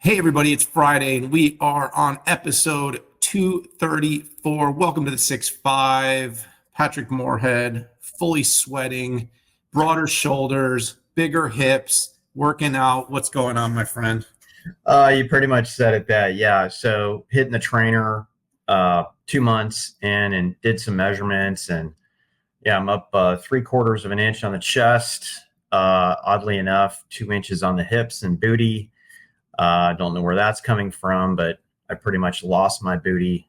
Hey everybody, it's Friday and we are on episode 234. Welcome to the 6-5. Patrick Moorhead, fully sweating, broader shoulders, bigger hips, working out. What's going on, my friend? You pretty much said it that, yeah. So hitting the trainer 2 months in and did some measurements, and yeah, I'm up 3/4 of an inch on the chest. Oddly enough, 2 inches on the hips and booty. I don't know where that's coming from, but I pretty much lost my booty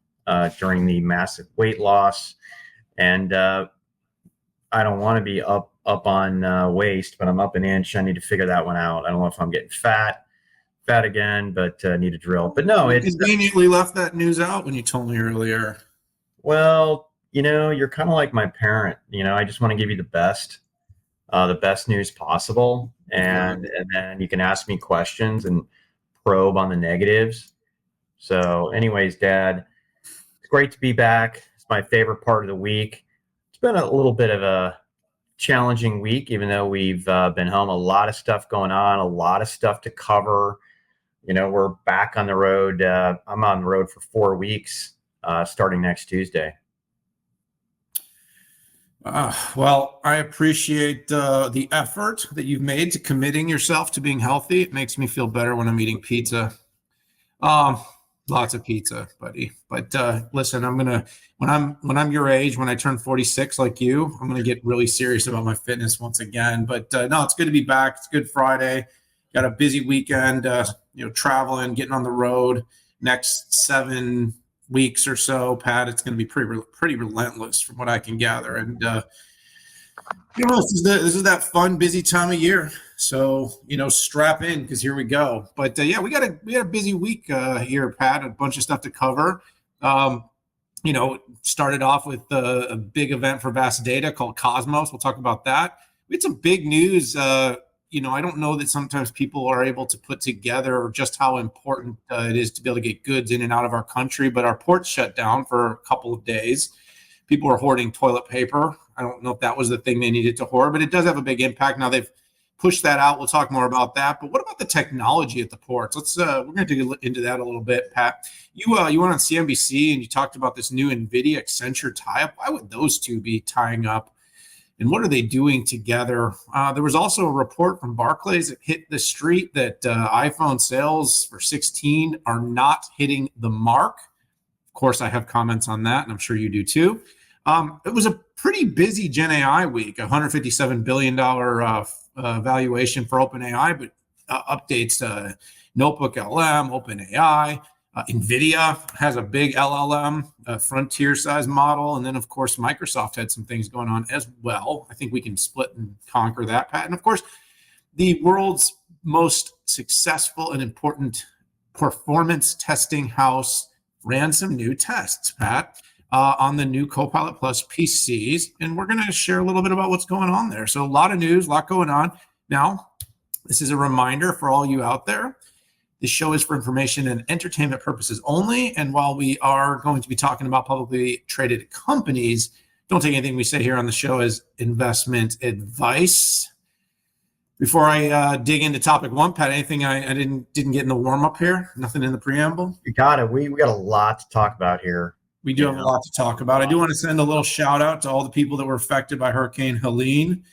during the massive weight loss, and I don't want to be up on waist, but I'm up an inch. I need to figure that one out. I don't know if I'm getting fat again, but need a drill. But no, You it's conveniently left that news out when you told me earlier. well, you're kind of like my parent. I just want to give you the best news possible, and then you can ask me questions and probe on the negatives. So, anyways, Dad, it's great to be back. It's my favorite part of the week. It's been a little bit of a challenging week, even though we've been home. A lot of stuff going on, a lot of stuff to cover. We're back on the road. I'm on the road for 4 weeks, starting next Tuesday. Well, I appreciate the effort that you've made to committing yourself to being healthy. It makes me feel better when I'm eating pizza. Lots of pizza, buddy. But listen, when I'm your age, when I turn 46 like you, I'm gonna get really serious about my fitness once again. But no, it's good to be back. It's Good Friday. Got a busy weekend, traveling, getting on the road. Next 7 weeks or so, Pat, it's going to be pretty relentless from what I can gather. And this is that fun, busy time of year. So strap in because here we go. But yeah, we had a busy week here, Pat. A bunch of stuff to cover. Started off with a big event for vast data called Cosmos. We'll talk about that. We had some big news. I don't know that sometimes people are able to put together just how important it is to be able to get goods in and out of our country, but our ports shut down for a couple of days. People were hoarding toilet paper. I don't know if that was the thing they needed to hoard, but it does have a big impact. Now they've pushed that out. We'll talk more about that. But what about the technology at the ports? We're going to dig into that a little bit, Pat. You went on CNBC and you talked about this new NVIDIA-Accenture Tie Up. Why would those two be tying up? And what are they doing together? There was also a report from Barclays that hit the street that iPhone sales for 16 are not hitting the mark. Of course, I have comments on that, and I'm sure you do too. It was a pretty busy GenAI week, $157 billion valuation for OpenAI, but updates to NotebookLM, OpenAI. NVIDIA has a big LLM, frontier size model. And then, of course, Microsoft had some things going on as well. I think we can split and conquer that, Pat. And, of course, the world's most successful and important performance testing house ran some new tests, Pat, on the new Copilot Plus PCs. And we're going to share a little bit about what's going on there. So a lot of news, a lot going on. Now, this is a reminder for all you out there. This show is for information and entertainment purposes only. And while we are going to be talking about publicly traded companies, don't take anything we say here on the show as investment advice. Before I dig into topic one, Pat, anything I didn't get in the warm up here? Nothing in the preamble? You got it. We got a lot to talk about here. We do have a lot to talk about. I do want to send a little shout out to all the people that were affected by Hurricane Helene.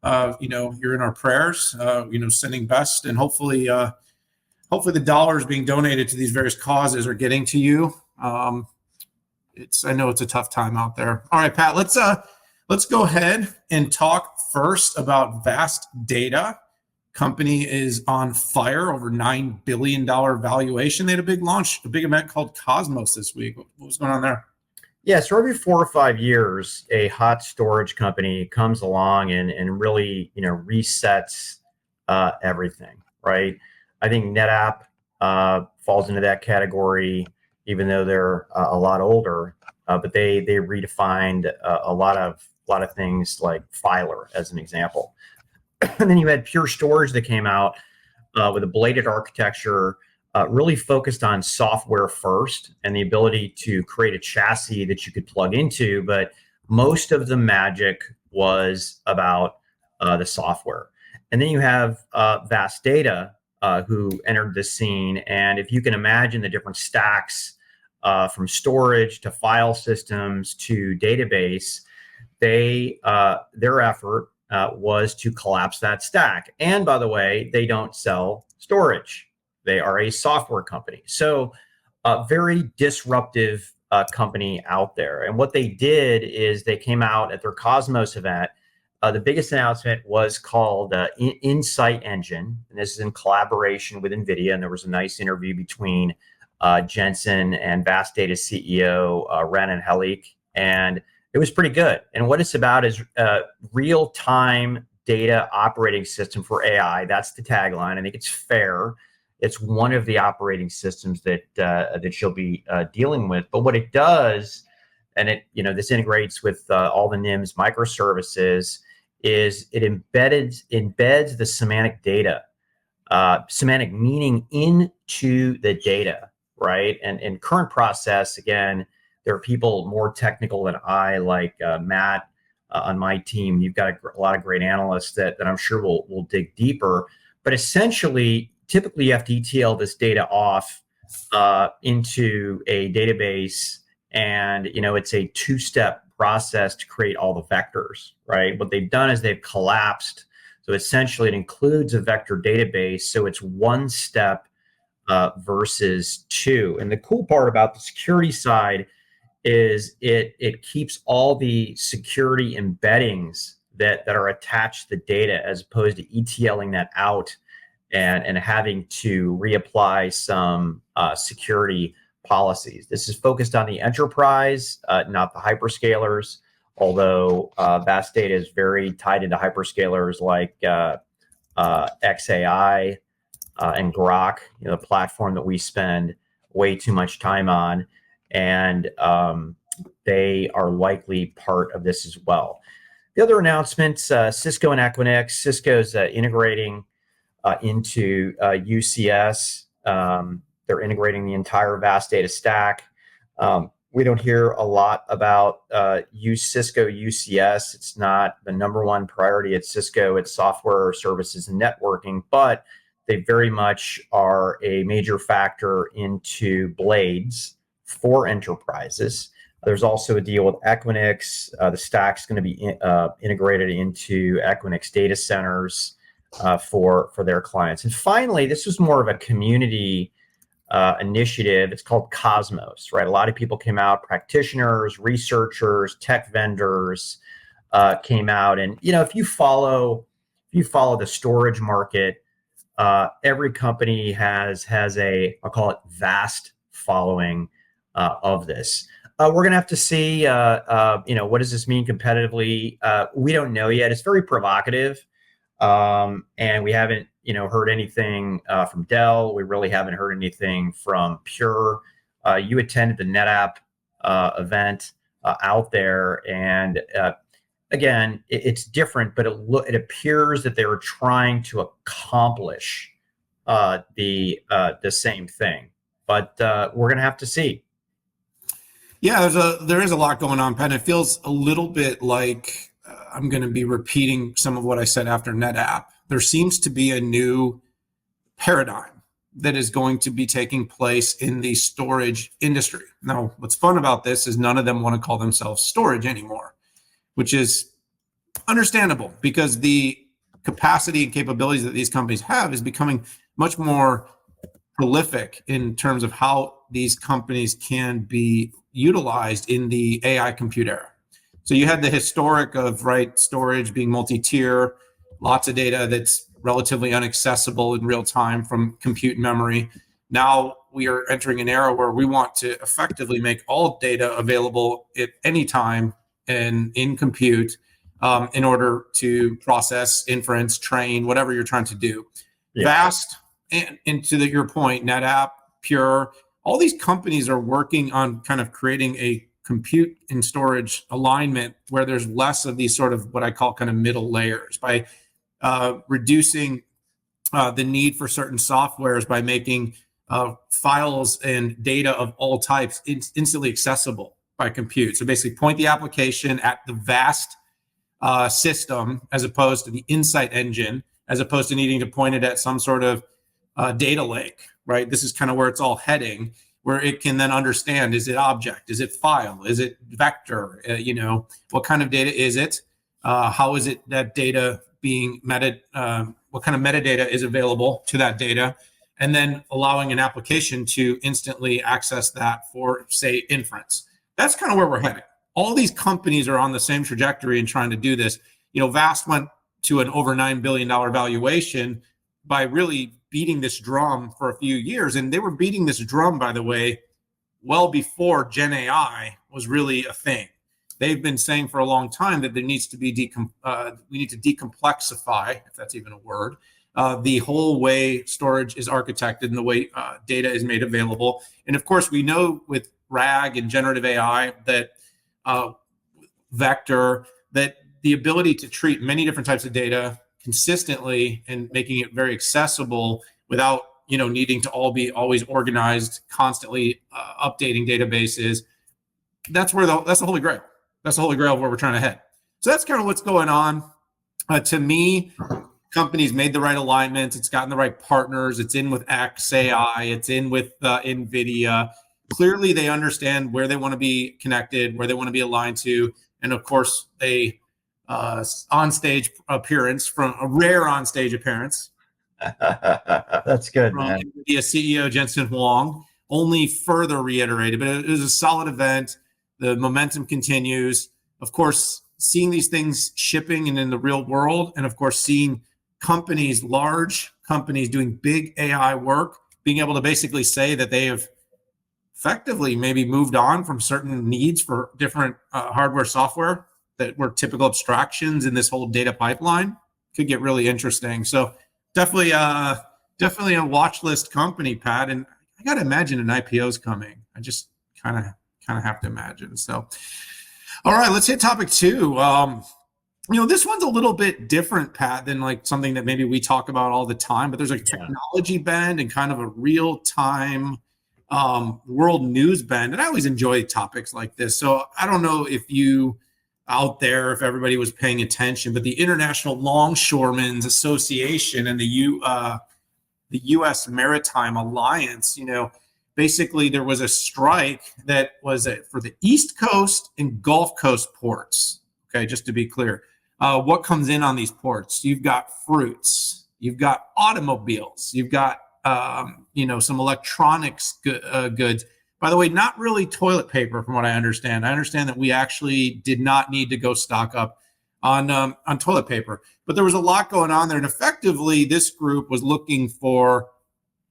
You're in our prayers, sending best, and hopefully the dollars being donated to these various causes are getting to you. I know it's a tough time out there. All right, Pat, let's go ahead and talk first about vast data. Company is on fire, over $9 billion valuation. They had a big launch, a big event called Cosmos this week. What was going on there? Yeah, so every 4 or 5 years, a hot storage company comes along and really, resets everything, right? I think NetApp falls into that category, even though they're a lot older. But they redefined a lot of things like Filer, as an example. And then you had Pure Storage that came out with a bladed architecture, really focused on software first and the ability to create a chassis that you could plug into. But most of the magic was about the software. And then you have vast data, who entered the scene. And if you can imagine the different stacks from storage to file systems to database, their effort was to collapse that stack. And by the way, they don't sell storage. They are a software company. So a very disruptive company out there. And what they did is they came out at their Cosmos event. The biggest announcement was called Insight Engine. And this is in collaboration with NVIDIA. And there was a nice interview between Jensen and Vast Data CEO Renan Helik. And it was pretty good. And what it's about is real-time data operating system for AI. That's the tagline. I think it's fair. It's one of the operating systems that she'll be dealing with. But what it does, and this integrates with all the NIMS microservices, is it embeds the semantic data, semantic meaning into the data, right? And in current process, again, there are people more technical than I, like Matt on my team. You've got a lot of great analysts that I'm sure will dig deeper. But essentially, typically you have to ETL this data off into a database, and it's a two-step process to create all the vectors, right? What they've done is they've collapsed. So essentially, it includes a vector database, so it's one step versus two. And the cool part about the security side is it keeps all the security embeddings that are attached to the data, as opposed to ETLing that out and having to reapply some security policies. This is focused on the enterprise, not the hyperscalers, although Vast Data is very tied into hyperscalers like XAI and Grok, the platform that we spend way too much time on. And they are likely part of this as well. The other announcements, Cisco and Equinix. Cisco's integrating into UCS. They're integrating the entire Vast Data stack. We don't hear a lot about Cisco UCS. It's not the number one priority at Cisco. It's software, services, and networking, but they very much are a major factor into Blades for enterprises. There's also a deal with Equinix. The stack's going to be integrated into Equinix data centers for their clients. And finally, this was more of a community initiative. It's called Cosmos, right? A lot of people came out, practitioners, researchers, tech vendors came out. And if you follow the storage market, every company has a, I'll call it, vast following of this. We're going to have to see, what does this mean competitively? We don't know yet. It's very provocative. And we haven't, heard anything from Dell. We really haven't heard anything from Pure. You attended the NetApp event out there, and again, it's different, but it appears that they were trying to accomplish the same thing. But we're going to have to see. Yeah, there is a lot going on, Penn. It feels a little bit like I'm going to be repeating some of what I said after NetApp. There seems to be a new paradigm that is going to be taking place in the storage industry. Now, what's fun about this is none of them want to call themselves storage anymore, which is understandable because the capacity and capabilities that these companies have is becoming much more prolific in terms of how these companies can be utilized in the AI compute era. So you had the historic of storage being multi-tier, lots of data that's relatively inaccessible in real time from compute memory. Now we are entering an era where we want to effectively make all data available at any time and in compute in order to process, inference, train, whatever you're trying to do. Yeah. Vast, and to your point, NetApp, Pure, all these companies are working on kind of creating a compute and storage alignment where there's less of these sort of what I call kind of middle layers by reducing the need for certain softwares by making files and data of all types instantly accessible by compute. So basically point the application at the vast system as opposed to the insight engine, as opposed to needing to point it at some sort of data lake, right? This is kind of where it's all heading, where it can then understand, is it object, is it file, is it vector, what kind of data is it? How is it that data being what kind of metadata is available to that data? And then allowing an application to instantly access that for, say, inference. That's kind of where we're headed. All these companies are on the same trajectory and trying to do this. Vast went to an over $9 billion valuation by really beating this drum for a few years. And they were beating this drum, by the way, well before GenAI was really a thing. They've been saying for a long time that there needs to be we need to decomplexify, if that's even a word, the whole way storage is architected and the way data is made available. And of course, we know with RAG and generative AI that vector, that the ability to treat many different types of data consistently and making it very accessible without needing to all be always organized, constantly updating databases. That's the holy grail. That's the holy grail of where we're trying to head. So that's kind of what's going on. To me, companies made the right alignments. It's gotten the right partners. It's in with xAI. It's in with NVIDIA. Clearly, they understand where they want to be connected, where they want to be aligned to, and of course, a on-stage appearance from a rare on-stage appearance. That's good, from man. NVIDIA CEO Jensen Huang only further reiterated, but it was a solid event. The momentum continues. Of course, seeing these things shipping and in the real world, and of course, seeing companies, large companies doing big AI work, being able to basically say that they have effectively maybe moved on from certain needs for different hardware, software that were typical abstractions in this whole data pipeline, could get really interesting. So definitely a watch list company, Pat. And I got to imagine an IPO is coming. I just kind of have to imagine. So, all right, let's hit topic 2. This one's a little bit different, Pat, than like something that maybe we talk about all the time, but there's a technology bend and kind of a real time world news bend. And I always enjoy topics like this. So I don't know if you out there, if everybody was paying attention, but the International Longshoremen's Association and the U.S. Maritime Alliance, basically there was a strike that was for the East Coast and Gulf Coast ports. Okay, just to be clear, what comes in on these ports? You've got fruits, you've got automobiles, you've got some electronics goods. By the way, not really toilet paper, from what I understand. I understand that we actually did not need to go stock up on toilet paper, but there was a lot going on there. And effectively, this group was looking for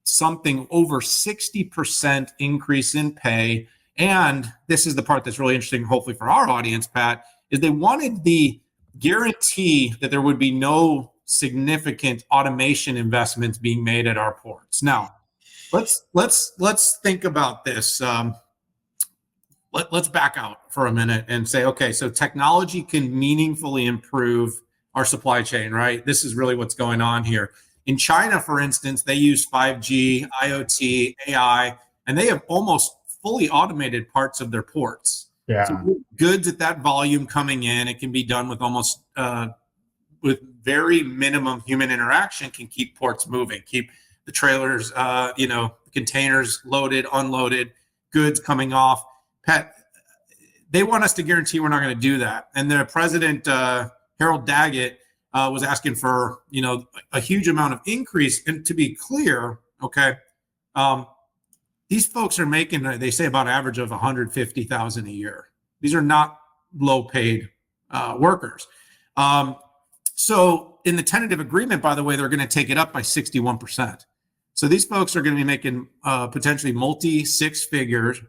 something over 60% increase in pay. And this is the part that's really interesting, hopefully for our audience, Pat, is they wanted the guarantee that there would be no significant automation investments being made at our ports. Now, let's think about this. Let's back out for a minute and say, okay, so technology can meaningfully improve our supply chain, right? This is really what's going on here. In China, for instance, they use 5G, IoT, AI, and they have almost fully automated parts of their ports. Yeah. So goods at that volume coming in, it can be done with almost with very minimum human interaction, can keep ports moving, keep the trailers, containers loaded, unloaded, goods coming off. Pat, they want us to guarantee we're not going to do that. And the president, Harold Daggett, was asking for, a huge amount of increase. And to be clear, okay, these folks are making, they say, about an average of $150,000 a year. These are not low-paid workers. So in the tentative agreement, by the way, they're going to take it up by 61%. So these folks are going to be making potentially multi-six figures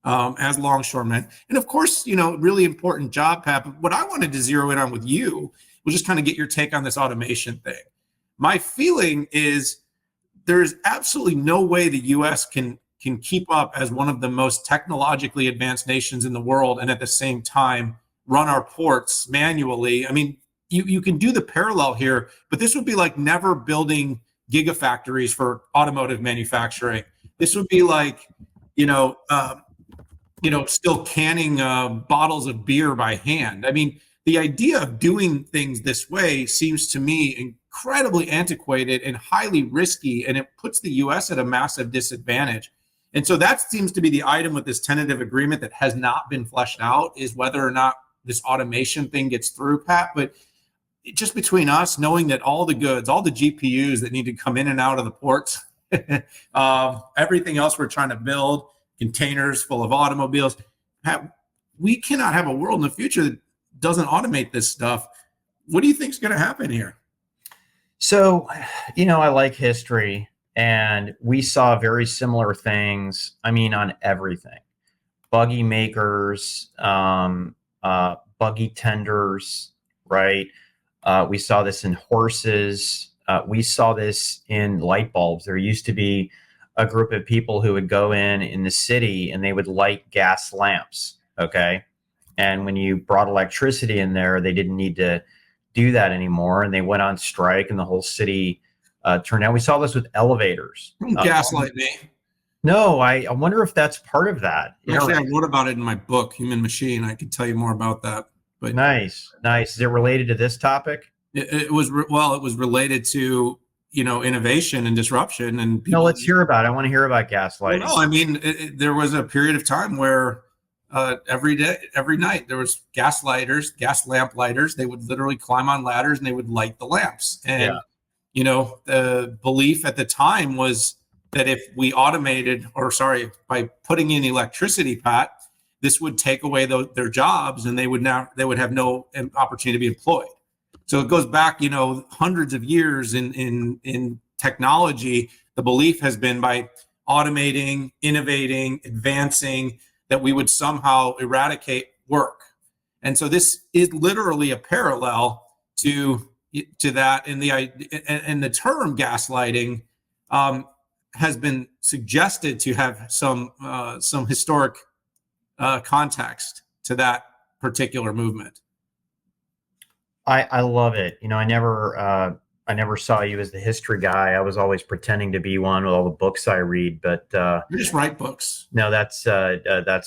as longshoremen. And of course, really important job, Pat. But what I wanted to zero in on with you was just kind of get your take on this automation thing. My feeling is there's absolutely no way the U.S. can keep up as one of the most technologically advanced nations in the world and at the same time run our ports manually. I mean, you can do the parallel here, but this would be like never building gigafactories for automotive manufacturing. This would be like, still canning bottles of beer by hand. I mean, the idea of doing things this way seems to me incredibly antiquated and highly risky, and it puts the U.S. at a massive disadvantage. And so that seems to be the item with this tentative agreement that has not been fleshed out, is whether or not this automation thing gets through, Pat. But just between us, knowing that all the goods, all the GPUs that need to come in and out of the ports, everything else we're trying to build, containers full of automobiles, Pat, we cannot have a world in the future that doesn't automate this stuff. What do you think is going to happen here? So, I like history, and we saw very similar things. I mean, on everything, buggy makers, buggy tenders, right? We saw this in horses. We saw this in light bulbs. There used to be a group of people who would go in the city and they would light gas lamps. Okay. And when you brought electricity in there, they didn't need to do that anymore. And they went on strike and the whole city turned out. We saw this with elevators. Gaslight me. No, I wonder if that's part of that. Actually, I wrote about it in my book, Human Machine. I could tell you more about that. But nice. Is it related to this topic? It was related to innovation and disruption. And no, let's hear about it. I want to hear about gaslighting. Well, no, I mean, there was a period of time where every night there was gas lamp lighters. They would literally climb on ladders and they would light the lamps. And the belief at the time was that if we by putting in electricity, Pat, this would take away their jobs, and they would have no opportunity to be employed. So it goes back, hundreds of years in technology. The belief has been by automating, innovating, advancing, that we would somehow eradicate work. And so this is literally a parallel to that. And the term gaslighting has been suggested to have some historic context to that particular movement. I love it. I never saw you as the history guy. I was always pretending to be one with all the books I read, but you just write books. No, that's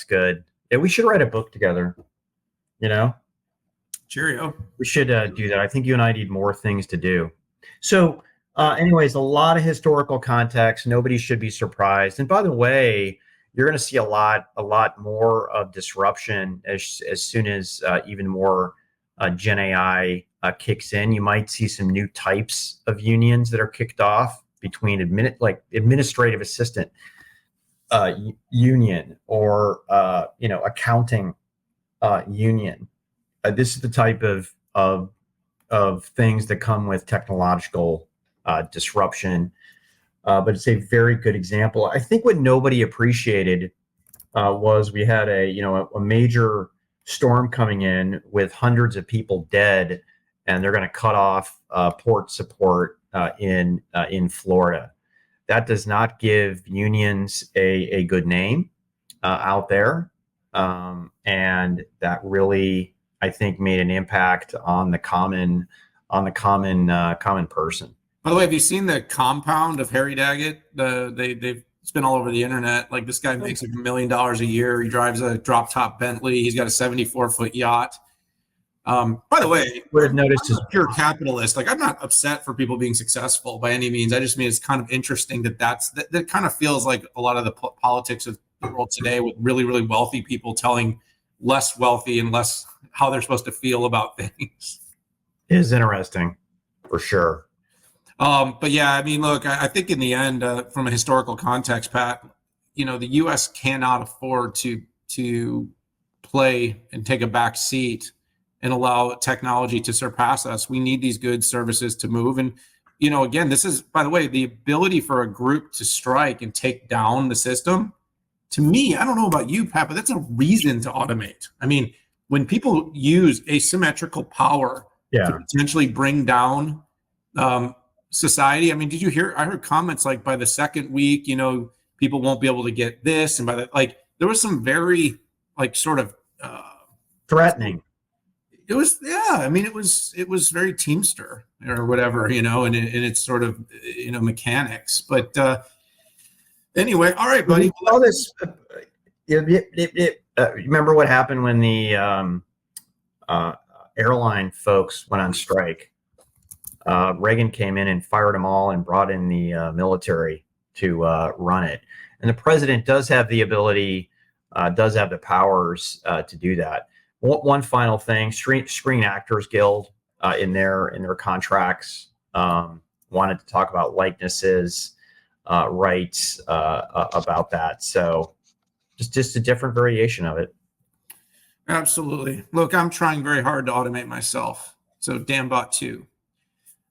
good. Yeah, we should write a book together. Cheerio. We should do that. I think you and I need more things to do. So, anyways, a lot of historical context. Nobody should be surprised. And by the way, you're going to see a lot more of disruption as soon as even more GenAI kicks in. You might see some new types of unions that are kicked off between administrative assistant union or accounting union. This is the type of things that come with technological disruption. But it's a very good example. I think what nobody appreciated was we had a major storm coming in with hundreds of people dead, and they're going to cut off port support in Florida. That does not give unions a good name out there, and that really, I think, made an impact on the common person. By the way, have you seen the compound of Harry Daggett? It's been all over the internet. Like, this guy makes $1 million a year. He drives a drop top Bentley. He's got a 74-foot yacht. By the way, would have noticed I'm a pure capitalist. Like, I'm not upset for people being successful by any means. I just mean it's kind of interesting that kind of feels like a lot of the politics of the world today, with really, really wealthy people telling less wealthy and less how they're supposed to feel about things. It is interesting, for sure. But yeah, I mean, look, I think in the end, from a historical context, Pat, the U.S. cannot afford to play and take a back seat and allow technology to surpass us. We need these goods, services to move. And, again, this is, by the way, the ability for a group to strike and take down the system. To me, I don't know about you, Pat, but that's a reason to automate. I mean, when people use asymmetrical power to potentially bring down society. I mean, did you hear? I heard comments like by the second week, people won't be able to get this, and there was some very sort of threatening. It was, I mean, it was very Teamster or whatever, and it's sort of mechanics. But anyway, all right, buddy. All this. Remember what happened when the airline folks went on strike? Reagan came in and fired them all and brought in the military to run it. And the president does have the ability, does have the powers to do that. One final thing: Screen Actors Guild in their contracts wanted to talk about likenesses, rights about that. So just a different variation of it. Absolutely. Look, I'm trying very hard to automate myself. So DanBot 2.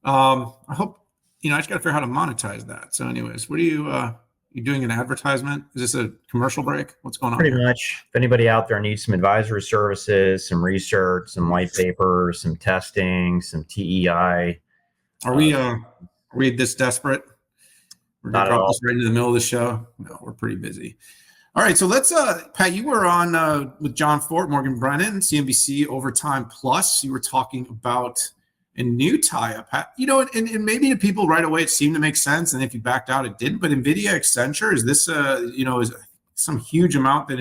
I hope, I just got to figure out how to monetize that. So anyways, what are you doing an advertisement? Is this a commercial break? What's going on? Pretty much. If anybody out there needs some advisory services, some research, some white papers, some testing, some TEI. Are we this desperate? We're going to drop this right into the middle of the show? No, we're pretty busy. All right, so let's, Pat, you were on with John Fort, Morgan Brennan, CNBC Overtime Plus. You were talking about a new tie-up. And maybe to people right away it seemed to make sense, and if you backed out, it didn't. But NVIDIA-Accenture, is this, is some huge amount that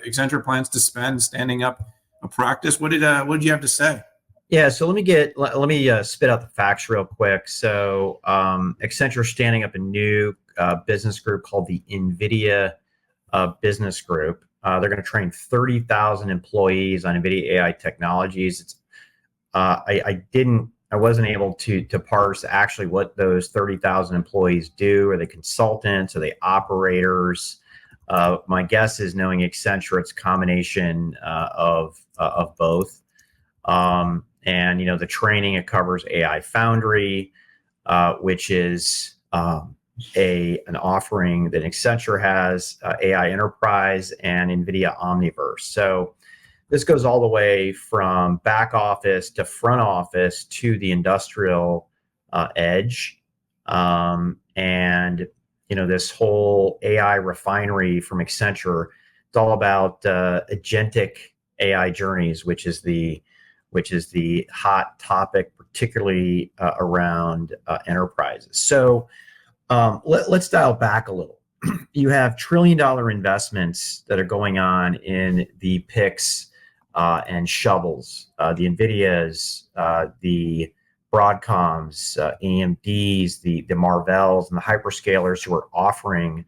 Accenture plans to spend standing up a practice? What did you have to say? Yeah, so let me spit out the facts real quick. So Accenture standing up a new business group called the NVIDIA Business Group. They're going to train 30,000 employees on NVIDIA AI technologies. I wasn't able to parse actually what those 30,000 employees do. Are they consultants? Are they operators? My guess is, knowing Accenture, it's a combination of both. And the training, it covers AI Foundry, which is an offering that Accenture has, AI Enterprise, and NVIDIA Omniverse. So this goes all the way from back office to front office to the industrial edge. And this whole AI refinery from Accenture, it's all about agentic AI journeys, which is the hot topic, particularly around enterprises. So let's dial back a little. You have $1 trillion investments that are going on in the picks and shovels, the NVIDIAs, the Broadcoms, AMDs, the Marvells, and the hyperscalers who are offering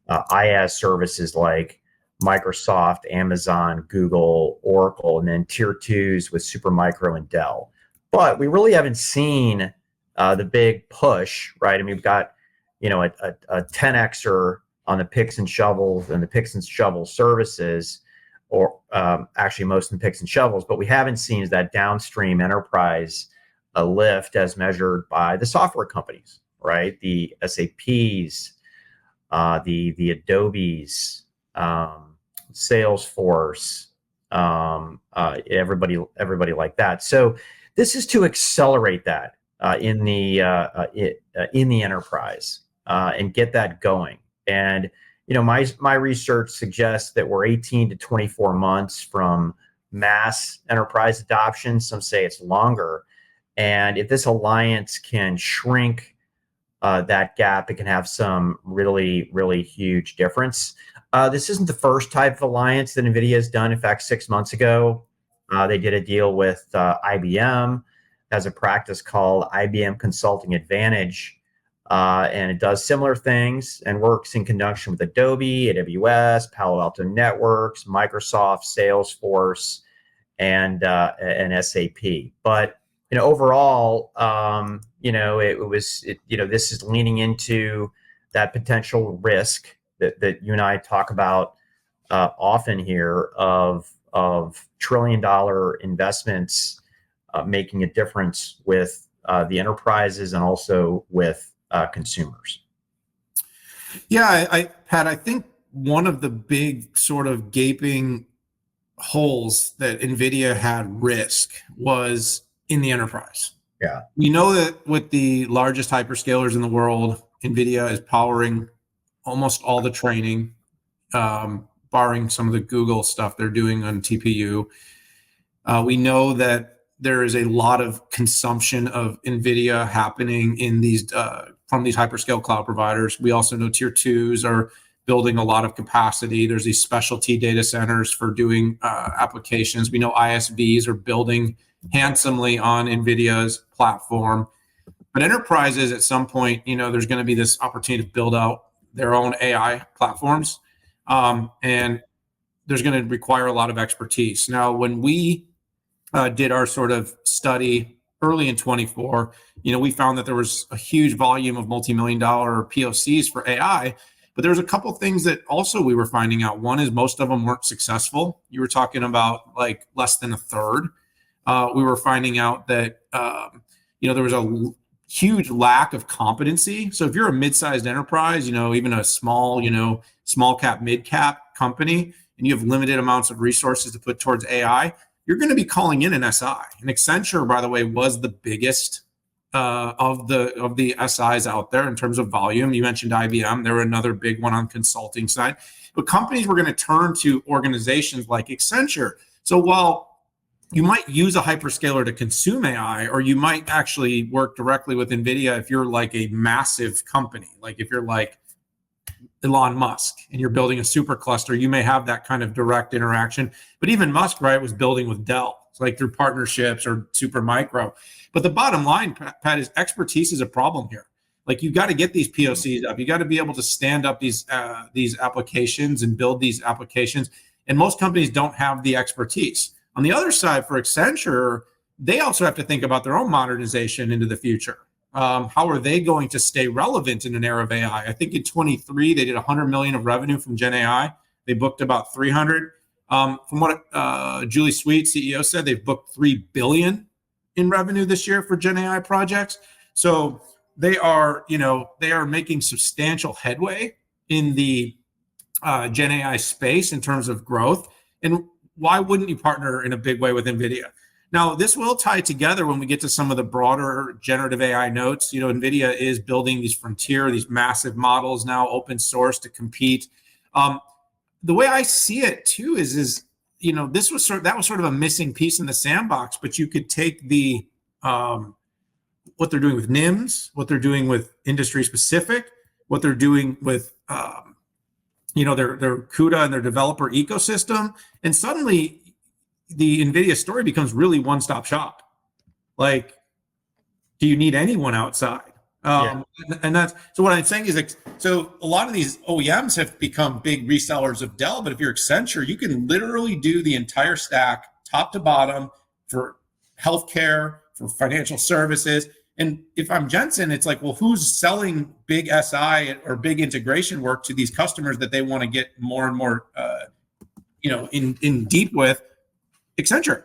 IaaS services like Microsoft, Amazon, Google, Oracle, and then tier twos with Supermicro and Dell. But we really haven't seen the big push, right? I mean, we've got a 10xer on the picks and shovels and the picks and shovel services, or actually most of the picks and shovels, but we haven't seen that downstream enterprise lift as measured by the software companies, right? The SAPs, the Adobes, Salesforce, everybody like that. So this is to accelerate that in the enterprise and get that going. And my research suggests that we're 18 to 24 months from mass enterprise adoption. Some say it's longer. And if this alliance can shrink that gap, it can have some really, really huge difference. This isn't the first type of alliance that NVIDIA has done. In fact, 6 months ago, they did a deal with IBM, has a practice called IBM Consulting Advantage, and it does similar things and works in conjunction with Adobe, AWS, Palo Alto Networks, Microsoft, Salesforce, and SAP. But overall, this is leaning into that potential risk that you and I talk about often here of $1 trillion investments making a difference with the enterprises and also with consumers. Yeah, Pat, I think one of the big sort of gaping holes that NVIDIA had risk was in the enterprise. Yeah. We know that with the largest hyperscalers in the world, NVIDIA is powering almost all the training, barring some of the Google stuff they're doing on TPU. We know that there is a lot of consumption of NVIDIA happening in these from these hyperscale cloud providers. We also know tier twos are building a lot of capacity. There's these specialty data centers for doing applications. We know ISVs are building handsomely on NVIDIA's platform. But enterprises at some point, there's going to be this opportunity to build out their own AI platforms. And there's going to require a lot of expertise. Now, when we did our sort of study early in 24, we found that there was a huge volume of multi-million-dollar POCs for AI, but there was a couple things that also we were finding out. One is most of them weren't successful. You were talking about like less than a third. We were finding out that there was a huge lack of competency. So if you're a mid-sized enterprise, even a small cap, mid-cap company, and you have limited amounts of resources to put towards AI, you're going to be calling in an SI. And Accenture, by the way, was the biggest of the SIs out there in terms of volume. You mentioned IBM; they're another big one on consulting side. But companies were going to turn to organizations like Accenture. So while you might use a hyperscaler to consume AI, or you might actually work directly with NVIDIA if you're like a massive company, like if you're like Elon Musk and you're building a supercluster, you may have that kind of direct interaction. But even Musk, right, was building with Dell, it's like through partnerships or Supermicro. But the bottom line, Pat, is expertise is a problem here. Like you got to get these POCs up. You got to be able to stand up these applications and build these applications. And most companies don't have the expertise. On the other side, for Accenture, they also have to think about their own modernization into the future. How are they going to stay relevant in an era of AI? I think in 23, they did 100 million of revenue from GenAI. They booked about 300. From what Julie Sweet, CEO, said, they've booked 3 billion in revenue this year for GenAI projects. So they are making substantial headway in the GenAI space in terms of growth. And why wouldn't you partner in a big way with NVIDIA? Now, this will tie together when we get to some of the broader generative AI notes. NVIDIA is building these these massive models now, open source to compete. The way I see it too is that was sort of a missing piece in the sandbox. But you could take the what they're doing with NIMs, what they're doing with industry specific, what they're doing with their CUDA and their developer ecosystem, and suddenly the NVIDIA story becomes really one-stop shop. Like, do you need anyone outside? And that's so what I'm saying is like, so a lot of these OEMs have become big resellers of Dell, but if you're Accenture, you can literally do the entire stack top to bottom for healthcare, for financial services. And if I'm Jensen, it's like, well, who's selling big SI or big integration work to these customers that they want to get more and more in deep with? Accenture.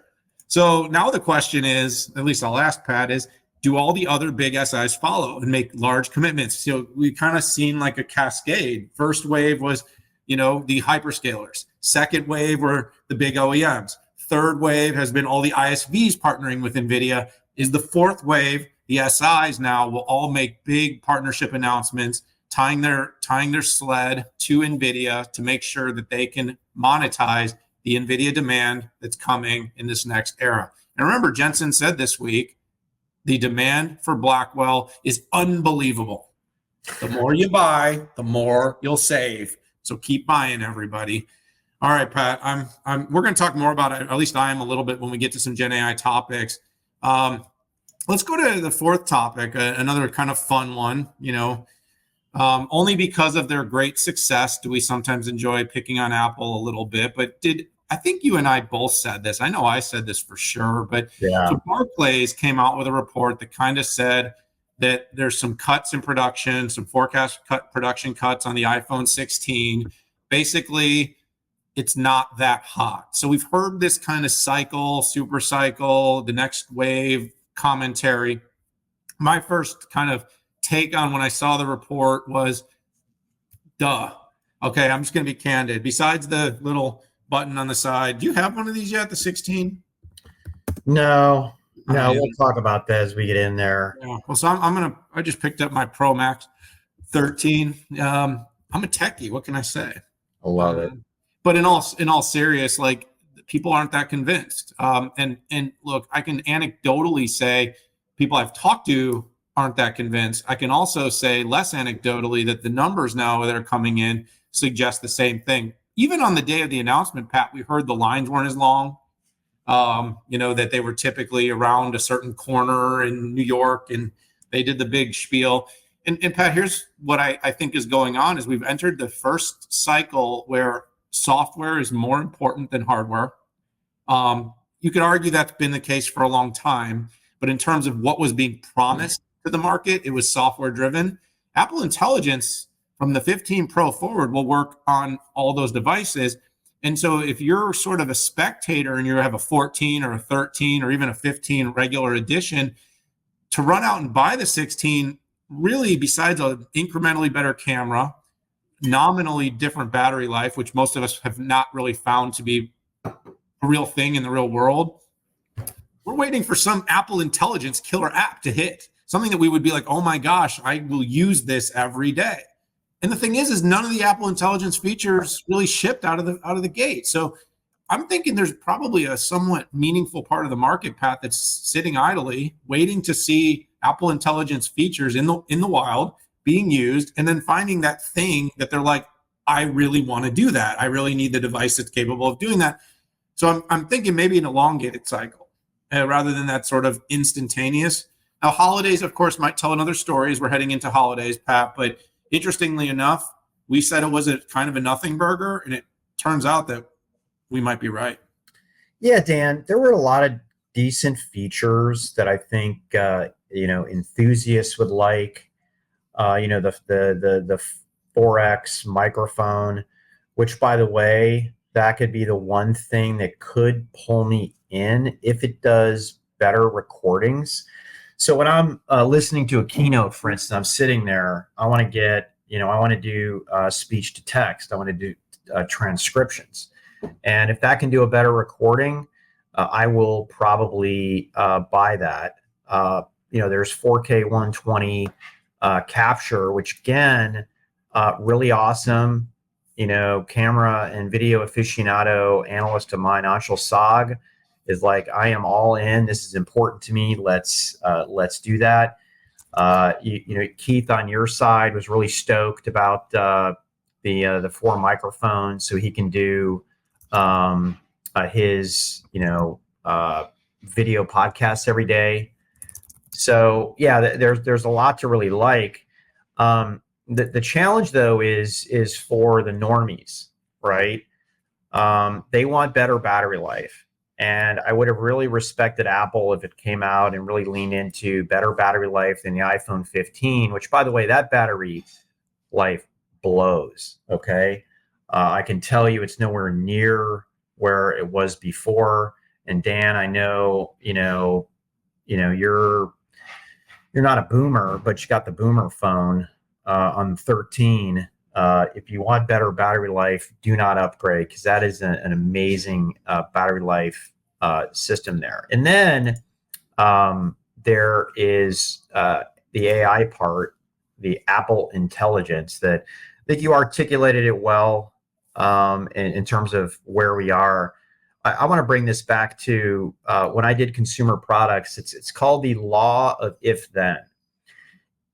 So now the question is, at least I'll ask Pat, is do all the other big SIs follow and make large commitments? So we kind of seen like a cascade. First wave was, the hyperscalers. Second wave were the big OEMs. Third wave has been all the ISVs partnering with NVIDIA. Is the fourth wave, the SIs now will all make big partnership announcements, tying their sled to NVIDIA to make sure that they can monetize the NVIDIA demand that's coming in this next era. And remember, Jensen said this week, the demand for Blackwell is unbelievable. The more you buy, the more you'll save. So keep buying, everybody. All right, Pat, we're going to talk more about it, at least I am a little bit when we get to some Gen AI topics. Let's go to the fourth topic, another kind of fun one, only because of their great success do we sometimes enjoy picking on Apple a little bit. But I think you and I both said this. I know I said this for sure, but So Barclays came out with a report that kind of said that there's some cuts in production, some forecast production cuts on the iPhone 16. Basically, it's not that hot. So we've heard this kind of super cycle, the next wave commentary. My first kind of take on when I saw the report was, duh. Okay, I'm just going to be candid. Besides the little button on the side, do you have one of these yet, the 16? No, we'll talk about that as we get in there. Yeah. Well, so I just picked up my Pro Max 13. I'm a techie. What can I say? I love it. But in all serious, like people aren't that convinced. And look, I can anecdotally say people I've talked to aren't that convinced. I can also say less anecdotally that the numbers now that are coming in suggest the same thing. Even on the day of the announcement, Pat, we heard the lines weren't as long, that they were typically around a certain corner in New York. And They did the big spiel. And Pat, here's what I think is going on is we've entered the first cycle where software is more important than hardware. You could argue that's been the case for a long time, but in terms of what was being promised to the market, it was software driven. Apple Intelligence from the 15 Pro forward will work on all those devices. And so if you're sort of a spectator and you have a 14 or a 13 or even a 15 regular edition, to run out and buy the 16, really besides an incrementally better camera, nominally different battery life, which most of us have not really found to be a real thing in the real world, we're waiting for some Apple Intelligence killer app to hit, something that we would be like, oh my gosh, I will use this every day. And the thing is none of the Apple Intelligence features really shipped out of the gate. So I'm thinking there's probably a somewhat meaningful part of the market, Pat, that's sitting idly, waiting to see Apple Intelligence features in the wild being used, and then finding that thing that they're like, I really want to do that. I really need the device that's capable of doing that. So I'm thinking maybe an elongated cycle rather than that sort of instantaneous. Now, holidays, of course, might tell another story as we're heading into holidays, Pat, but interestingly enough, we said it was a kind of a nothing burger, and it turns out that we might be right. Yeah, Dan, there were a lot of decent features that I think enthusiasts would like. The 4X microphone, which, by the way, that could be the one thing that could pull me in if it does better recordings. So when I'm listening to a keynote, for instance, I'm sitting there, I want to do speech to text. I want to do transcriptions. And if that can do a better recording, I will probably buy that. There's 4K 120 capture, which again, really awesome. Camera and video aficionado analyst of mine, Anshul Sag, is like, I am all in. This is important to me. Let's do that. Keith on your side was really stoked about the 4 microphones, so he can do his video podcasts every day. So yeah, there's a lot to really like. The challenge though is for the normies, right? They want better battery life. And I would have really respected Apple if it came out and really leaned into better battery life than the iPhone 15, which, by the way, that battery life blows. Okay. I can tell you it's nowhere near where it was before. And Dan, I know, you're not a boomer, but you got the boomer phone on 13. If you want better battery life, do not upgrade, because that is an amazing battery life system there. And then there is the AI part, the Apple Intelligence, that you articulated it well in terms of where we are. I want to bring this back to when I did consumer products. It's called the law of if-then.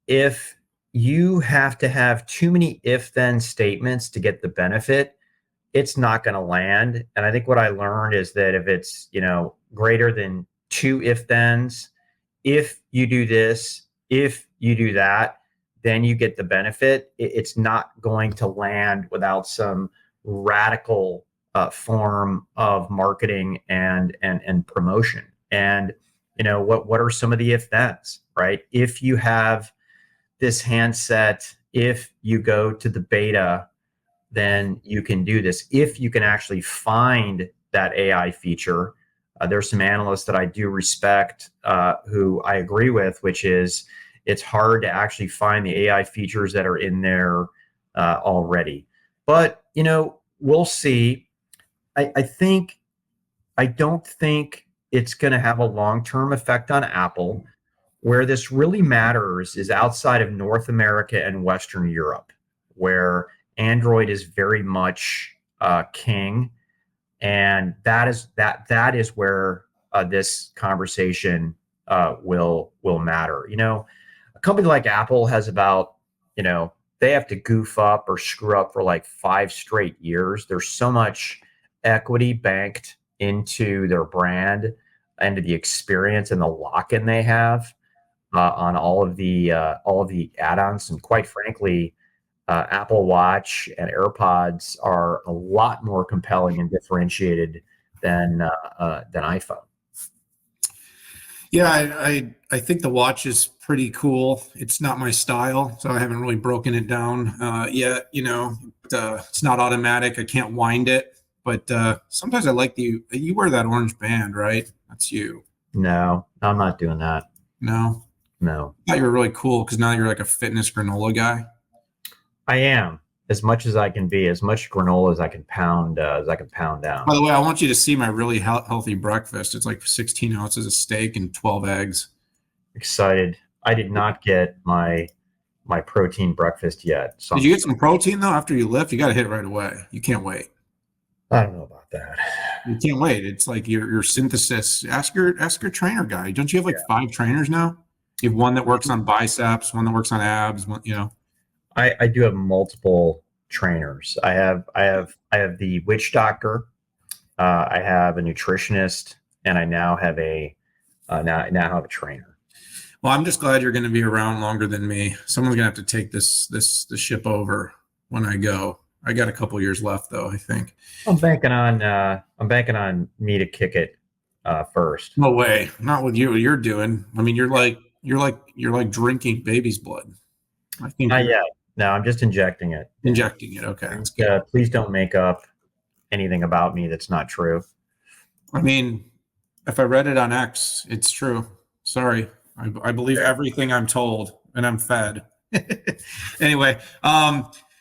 If you have to have too many if-then statements to get the benefit, it's not going to land. And I think what I learned is that if it's, greater than 2 if-thens, if you do this, if you do that, then you get the benefit. It's not going to land without some radical form of marketing and promotion. And, what are some of the if-thens, right? If you have this handset, if you go to the beta, then you can do this. If you can actually find that AI feature, there's some analysts that I do respect who I agree with, which is it's hard to actually find the AI features that are in there already. But, we'll see. I don't think it's going to have a long-term effect on Apple. Where this really matters is outside of North America and Western Europe, where Android is very much king, and that is where this conversation will matter. A company like Apple has about, they have to goof up or screw up for like 5 straight years. There's so much equity banked into their brand, into the experience and the lock-in they have. on all of the add-ons, and quite frankly, Apple Watch and AirPods are a lot more compelling and differentiated than iPhone. Yeah, I think the watch is pretty cool. It's not my style, so I haven't really broken it down yet. It's not automatic. I can't wind it, but sometimes I like you wear that orange band, right? That's you. No, I'm not doing that. No, No, I thought you were really cool because now you're like a fitness granola guy. I am as much as I can be, as much granola as I can pound By down. the way, I want you to see my really healthy breakfast. It's like 16 ounces of steak and 12 eggs. Excited. I did not get my protein breakfast yet, so Did you get some protein though after you lift? You got to hit it right away. You can't wait. I don't know about that. You can't wait. It's like your synthesis. Ask your trainer guy. Don't you have like 5 trainers now? You have one that works on biceps, one that works on abs. I do have multiple trainers. I have the witch doctor. I have a nutritionist, and I now have now have a trainer. Well, I'm just glad you're going to be around longer than me. Someone's going to have to take the ship over when I go. I got a couple years left though, I think. I'm banking on me to kick it first. No way. Not with you. What you're doing. I mean, you're like drinking baby's blood. I think Not you're yet. No, I'm just injecting it. injecting it. Okay, that's good. Please don't make up anything about me that's not true. I mean, if I read it on X, it's true. Sorry. I believe everything I'm told and I'm fed. Anyway,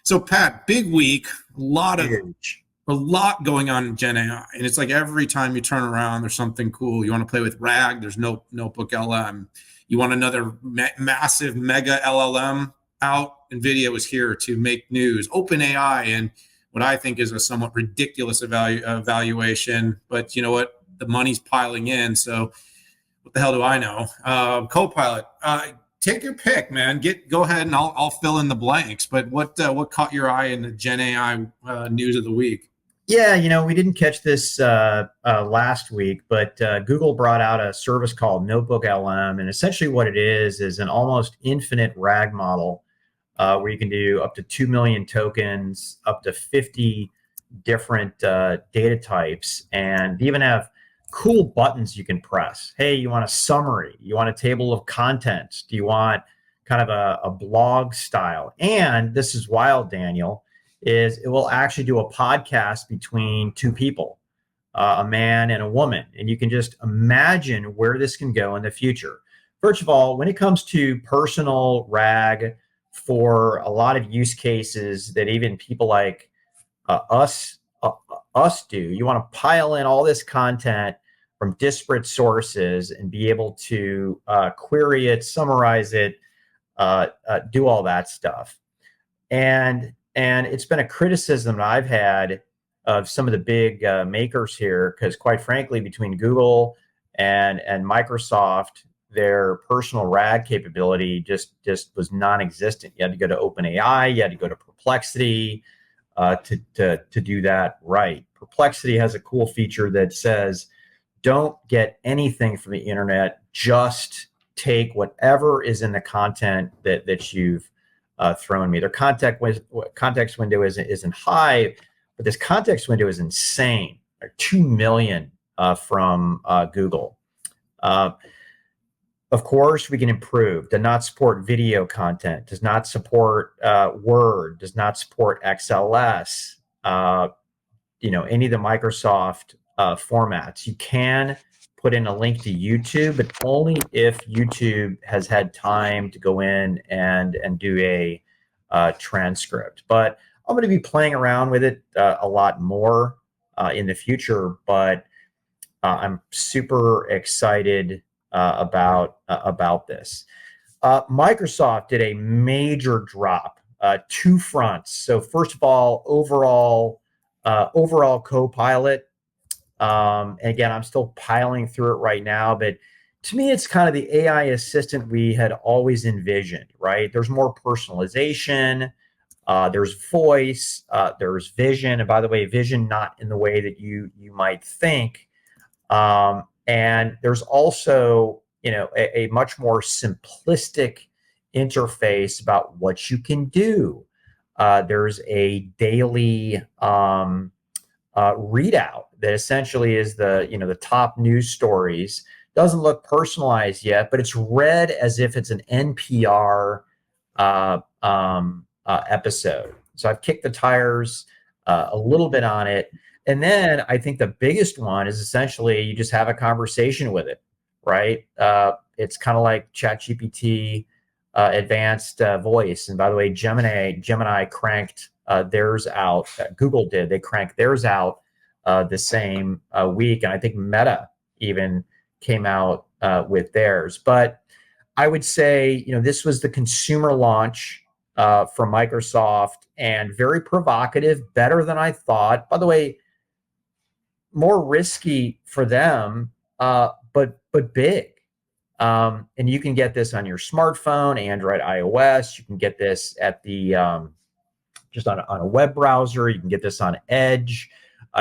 so Pat, big week, Huge. a lot going on in GenAI. And it's like every time you turn around, there's something cool. You want to play with RAG, there's no NotebookLM. You want another massive mega LLM out. NVIDIA was here to make news. OpenAI and what I think is a somewhat ridiculous evaluation. But you know what? The money's piling in. So what the hell do I know? Copilot. Take your pick, man. Go ahead and I'll fill in the blanks. But what caught your eye in the Gen AI news of the week? Yeah, we didn't catch this last week, but Google brought out a service called NotebookLM, and essentially what it is an almost infinite RAG model where you can do up to 2 million tokens, up to 50 different data types, and even have cool buttons you can press. Hey, you want a summary? You want a table of contents? Do you want kind of a blog style? And this is wild, Daniel, is it will actually do a podcast between two people, a man and a woman. And you can just imagine where this can go in the future. First of all, when it comes to personal RAG for a lot of use cases that even people like us do, you want to pile in all this content from disparate sources and be able to query it, summarize it, do all that stuff. And it's been a criticism that I've had of some of the big makers here, because quite frankly, between Google and Microsoft, their personal RAG capability just was non-existent. You had to go to OpenAI, you had to go to Perplexity to do that right. Perplexity has a cool feature that says, don't get anything from the internet, just take whatever is in the content that you've thrown me. Their context window isn't high, but this context window is insane. 2 million from Google. Of course, we can improve. Does not support video content. Does not support Word. Does not support XLS. Any of the Microsoft formats. You can put in a link to YouTube, but only if YouTube has had time to go in and do a transcript. But I'm going to be playing around with it a lot more in the future. But I'm super excited about this. Microsoft did a major drop, two fronts. So first of all, overall Copilot. And again, I'm still piling through it right now, but to me, it's kind of the AI assistant we had always envisioned, right? There's more personalization, there's voice, there's vision. And by the way, vision not in the way that you might think. And there's also a much more simplistic interface about what you can do. There's a daily readout that essentially is the top news stories. Doesn't look personalized yet, but it's read as if it's an NPR episode. So I've kicked the tires a little bit on it. And then I think the biggest one is essentially you just have a conversation with it, right? It's kind of like ChatGPT advanced voice. And by the way, Gemini cranked theirs out. Google did. They cranked theirs out the same week. And I think Meta even came out with theirs. But I would say, this was the consumer launch from Microsoft, and very provocative, better than I thought. By the way, more risky for them, but big. And you can get this on your smartphone, Android, iOS. You can get this at the just on a web browser. You can get this on Edge.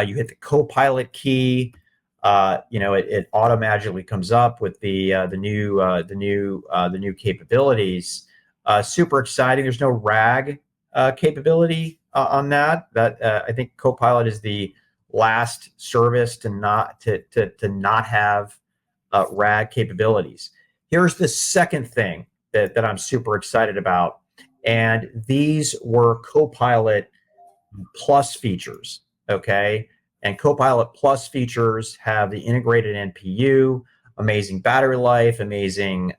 You hit the Copilot key. It automatically comes up with the new capabilities. Super exciting. There's no RAG capability on that. I think Copilot is the last service to not have RAG capabilities. Here's the second thing that I'm super excited about, and these were Copilot Plus features. Okay. And Copilot Plus features have the integrated NPU, amazing battery life, amazing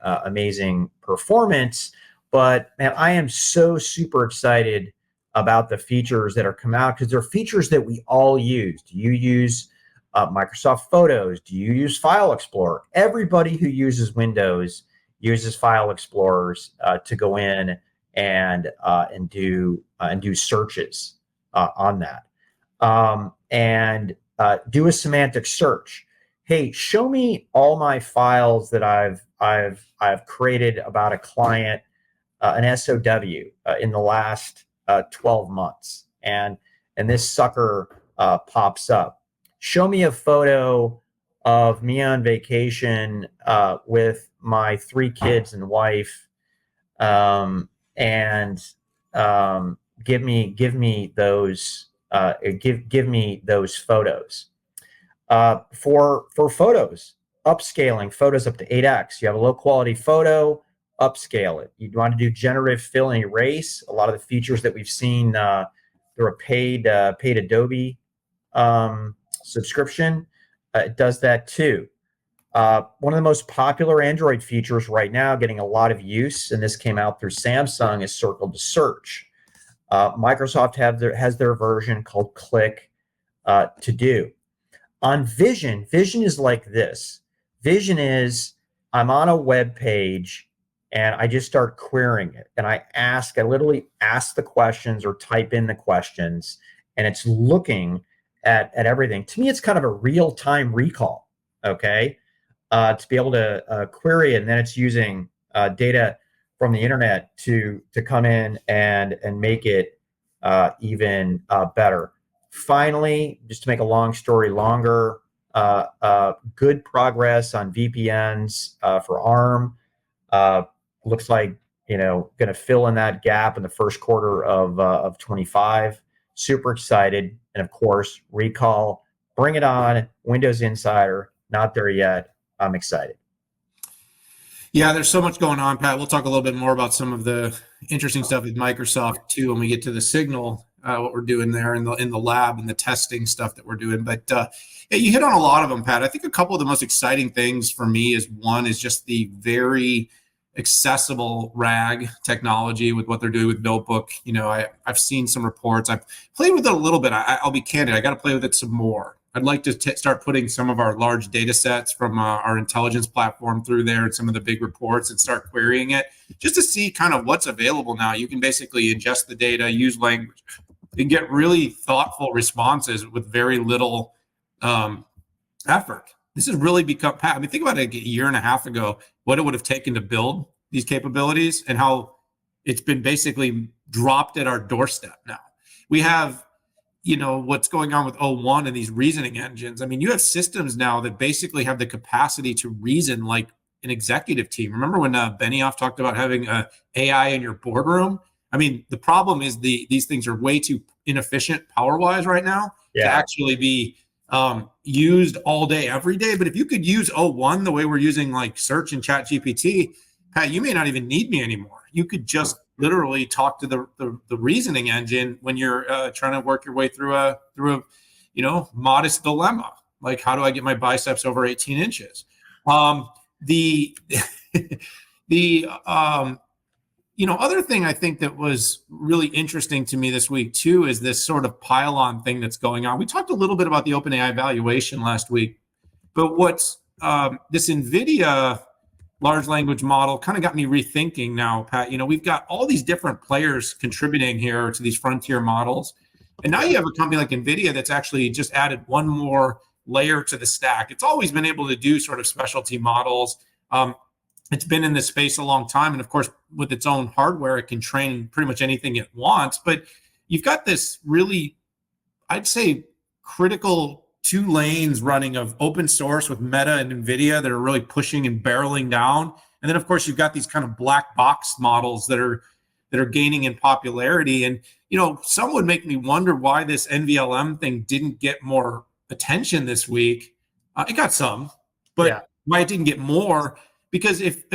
performance. But man, I am so super excited about the features that are come out, because they're features that we all use. Do you use Microsoft Photos? Do you use File Explorer? Everybody who uses Windows uses File Explorers to go in and do searches on that. And do a semantic search. Hey, show me all my files that I've created about a client, an SOW in the last 12 months, and this sucker pops up. Show me a photo of me on vacation with my 3 kids and wife, and give me those. Give me those photos. For photos, upscaling photos up to 8x. You have a low quality photo, upscale it. You want to do generative fill and erase. A lot of the features that we've seen through a paid Adobe subscription, it does that too. One of the most popular Android features right now, getting a lot of use, and this came out through Samsung, is Circle to Search. Microsoft has their version called Click to Do. On Vision is like this. Vision is, I'm on a web page and I just start querying it, and I literally ask the questions or type in the questions, and it's looking at everything. To me, it's kind of a real-time recall, okay? To be able to query it, and then it's using data from the internet to come in and make it even better. Finally, just to make a long story longer, good progress on VPNs for ARM. Looks like going to fill in that gap in the first quarter of 25. Super excited, and of course, recall, bring it on. Windows Insider, not there yet. I'm excited. Yeah, there's so much going on, Pat. We'll talk a little bit more about some of the interesting stuff with Microsoft too when we get to the Signal, what we're doing there in the lab and the testing stuff that we're doing. But yeah, you hit on a lot of them, Pat. I think a couple of the most exciting things for me is just the very accessible RAG technology with what they're doing with Notebook. I've seen some reports. I've played with it a little bit. I'll be candid. I got to play with it some more. I'd like to start putting some of our large data sets from our intelligence platform through there and some of the big reports, and start querying it just to see kind of what's available now. You can basically ingest the data, use language, and get really thoughtful responses with very little effort. This has really become, Pat, think about it, a year and a half ago, what it would have taken to build these capabilities and how it's been basically dropped at our doorstep now. We have what's going on with O1 and these reasoning engines. You have systems now that basically have the capacity to reason like an executive team. Remember when Benioff talked about having AI in your boardroom? I mean, the problem is these things are way too inefficient power-wise right now to actually be used all day, every day. But if you could use O1 the way we're using like search and chat GPT, Pat, you may not even need me anymore. You could just literally talk to the reasoning engine when you're trying to work your way through a modest dilemma. Like, how do I get my biceps over 18 inches? The other thing I think that was really interesting to me this week too is this sort of pile-on thing that's going on. We talked a little bit about the OpenAI valuation last week, but what's this NVIDIA large language model kind of got me rethinking now, Pat. We've got all these different players contributing here to these frontier models. And now you have a company like NVIDIA that's actually just added one more layer to the stack. It's always been able to do sort of specialty models. It's been in this space a long time. And of course, with its own hardware, it can train pretty much anything it wants. But you've got this really, I'd say, critical 2 lanes running of open source with Meta and NVIDIA that are really pushing and barreling down. And then, of course, you've got these kind of black box models that are gaining in popularity. And, some would make me wonder why this NVLM thing didn't get more attention this week. It got some, but why it didn't get more? Because if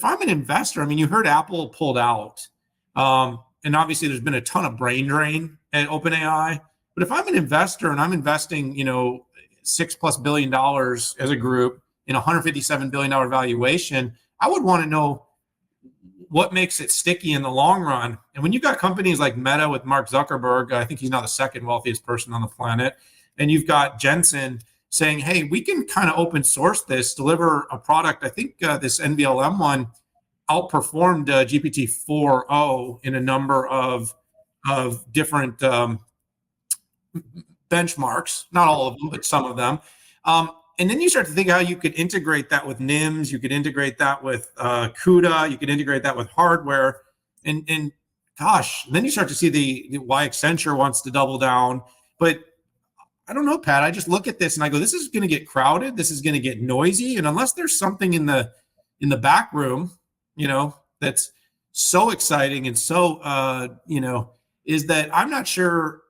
I'm an investor, I mean, you heard Apple pulled out, and obviously there's been a ton of brain drain at OpenAI. But if I'm an investor and I'm investing, $6+ billion as a group in a $157 billion valuation, I would want to know what makes it sticky in the long run. And when you've got companies like Meta with Mark Zuckerberg, I think he's now the second wealthiest person on the planet, and you've got Jensen saying, hey, we can kind of open source this, deliver a product. I think this NVLM one outperformed GPT-4o in a number of different benchmarks, not all of them, but some of them. And then you start to think how you could integrate that with NIMs, you could integrate that with CUDA, you could integrate that with hardware, and gosh, then you start to see the why Accenture wants to double down. But I don't know, Pat. I just look at this and I go, this is going to get crowded. This is going to get noisy, and unless there's something in the back room, that's so exciting and so is that I'm not sure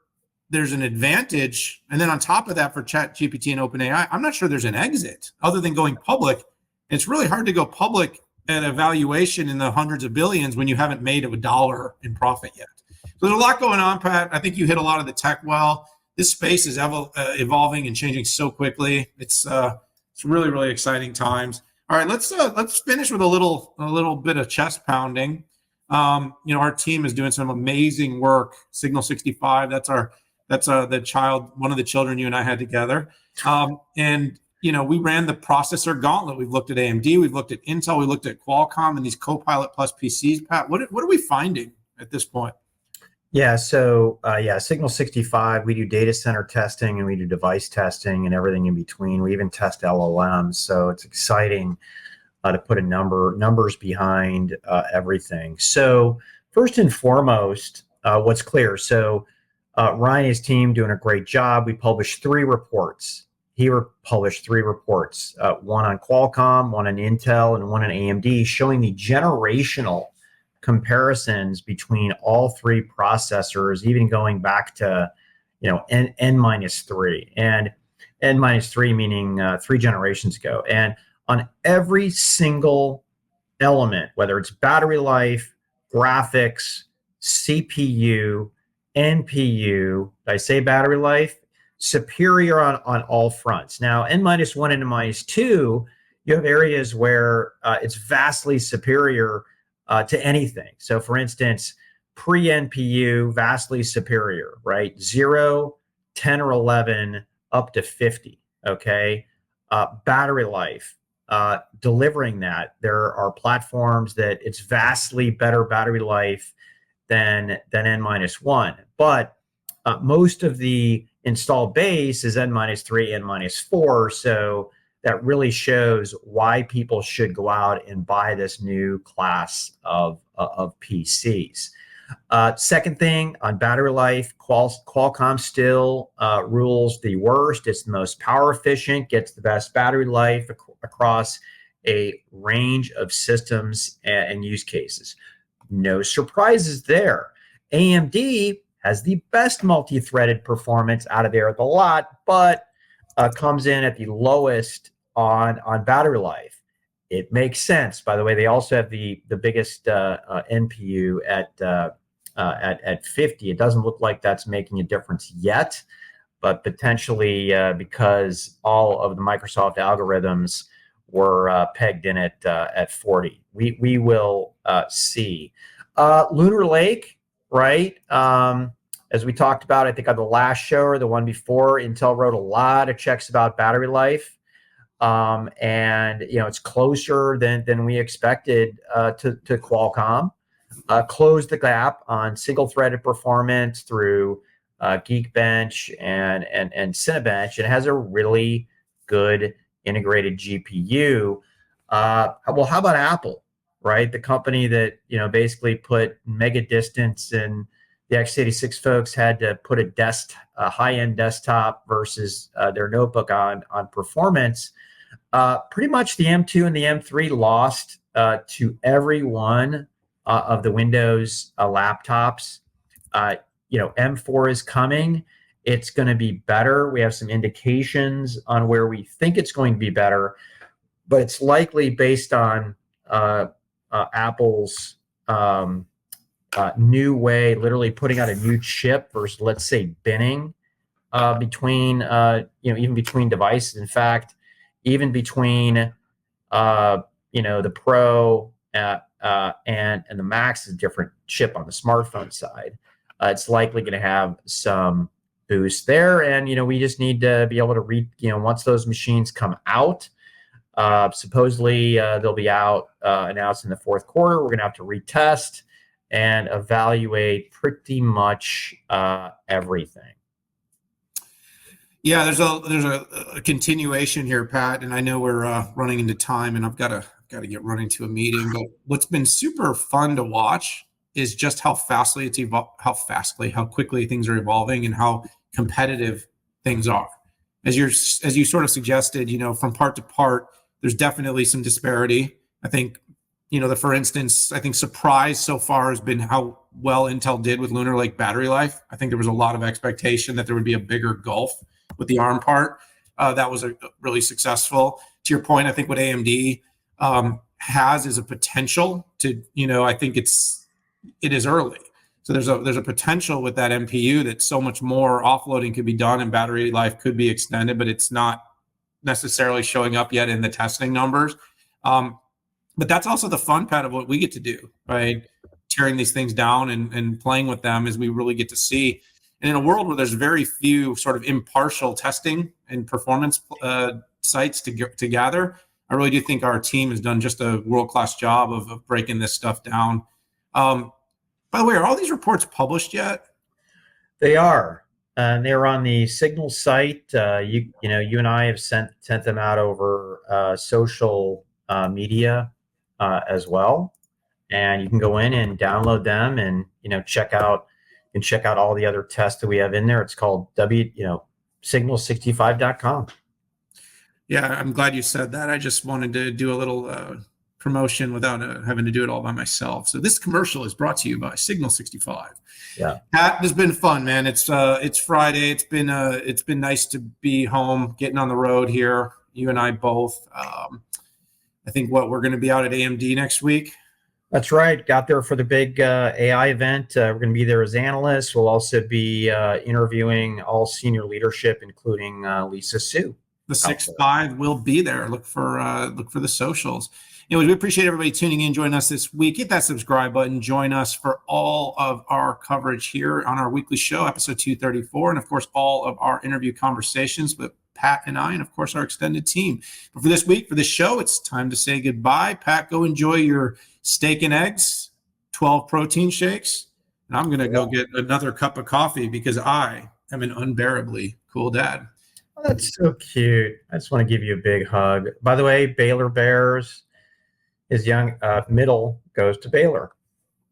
there's an advantage. And then on top of that, for ChatGPT and OpenAI, I'm not sure there's an exit other than going public. It's really hard to go public at a valuation in the hundreds of billions when you haven't made $1 in profit yet. So there's a lot going on, Pat. I think you hit a lot of the tech well. This space is evolving and changing so quickly. It's really, really exciting times. All right, let's finish with a little bit of chest pounding. Our team is doing some amazing work. Signal 65. That's the child, one of the children you and I had together. And we ran the processor Gauntlet. We've looked at AMD, we've looked at Intel, we looked at Qualcomm and these Copilot plus PCs. Pat, what are we finding at this point? Yeah, so Signal 65, we do data center testing and we do device testing and everything in between. We even test LLMs, so it's exciting to put numbers behind everything. So first and foremost, what's clear? So Ryan and his team doing a great job. We published 3 reports. He published 3 reports, one on Qualcomm, one on Intel, and one on AMD, showing the generational comparisons between all 3 processors, even going back to n-3, and n-3 meaning 3 generations ago. And on every single element, whether it's battery life, graphics, CPU, NPU, did I say battery life? Superior on all fronts. Now, n-1 and n-2, you have areas where it's vastly superior to anything. So for instance, pre-NPU, vastly superior, right? 0, 10, or 11, up to 50, okay? Battery life, delivering that. There are platforms that it's vastly better battery life than n-1. But most of the installed base is n-3, n-4. So that really shows why people should go out and buy this new class of PCs. Second thing on battery life, Qualcomm still rules the worst. It's the most power efficient, gets the best battery life across a range of systems and use cases. No surprises there. AMD has the best multi-threaded performance out of there at the lot, but comes in at the lowest on battery life. It makes sense. By the way, they also have the biggest NPU at 50. It doesn't look like that's making a difference yet, but potentially because all of the Microsoft algorithms were pegged in at 40. We will see. Lunar Lake, right? As we talked about, I think on the last show or the one before, Intel wrote a lot of checks about battery life. And it's closer than we expected to Qualcomm. Closed the gap on single-threaded performance through Geekbench and Cinebench. It has a really good integrated GPU. Well, how about Apple, right? The company that basically put mega distance, and the x86 folks had to put a high-end desktop versus their notebook on performance. Pretty much the M2 and the M3 lost to every one of the Windows laptops. M4 is coming. It's going to be better. We have some indications on where we think it's going to be better, but it's likely based on Apple's new way, literally putting out a new chip versus, let's say, binning between, even between devices. In fact, even between, the Pro and the Max is a different chip on the smartphone side. It's likely going to have some boost there, and we just need to be able to read. Once those machines come out, supposedly they'll be out announced in the fourth quarter. We're going to have to retest and evaluate pretty much everything. Yeah, there's a continuation here, Pat, and I know we're running into time, and I've got to get running to a meeting. But what's been super fun to watch is just how quickly things are evolving and how competitive things are. As you sort of suggested, from part to part, there's definitely some disparity. I think, for instance, I think surprise so far has been how well Intel did with Lunar Lake battery life. I think there was a lot of expectation that there would be a bigger gulf with the ARM part. That was really successful. To your point, I think what AMD has is a potential to, I think it is early. So there's a potential with that MPU that so much more offloading could be done and battery life could be extended, but it's not necessarily showing up yet in the testing numbers. But that's also the fun part of what we get to do, right? Tearing these things down and playing with them as we really get to see. And in a world where there's very few sort of impartial testing and performance sites to gather, I really do think our team has done just a world-class job of breaking this stuff down. By the way, are all these reports published yet? They are. They're on the Signal site. You and I have sent them out over social media as well, and you can go in and download them and check out all the other tests that we have in there. It's called signal65.com. Yeah, I'm glad you said that. I just wanted to do a little promotion without having to do it all by myself. So this commercial is brought to you by Signal 65. Yeah, Pat, it's been fun, man. It's Friday. It's been nice to be home, getting on the road here. You and I both. I think we're going to be out at AMD next week. That's right. Got there for the big AI event. We're going to be there as analysts. We'll also be interviewing all senior leadership, including Lisa Su. The 6-5 will be there. Look for the socials. Anyways, we appreciate everybody tuning in, joining us this week. Hit that subscribe button. Join us for all of our coverage here on our weekly show, episode 234, and of course, all of our interview conversations with Pat and I, and of course, our extended team. But for this week, for this show, it's time to say goodbye. Pat, go enjoy your steak and eggs, 12 protein shakes, and I'm going to go get another cup of coffee because I am an unbearably cool dad. Oh, that's so cute. I just want to give you a big hug. By the way, Baylor Bears, his young middle goes to Baylor.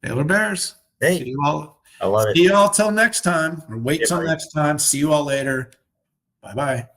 Baylor Bears. Hey, see you all. I love it. See you all till next time. Or wait till Right. next time. See you all later. Bye-bye.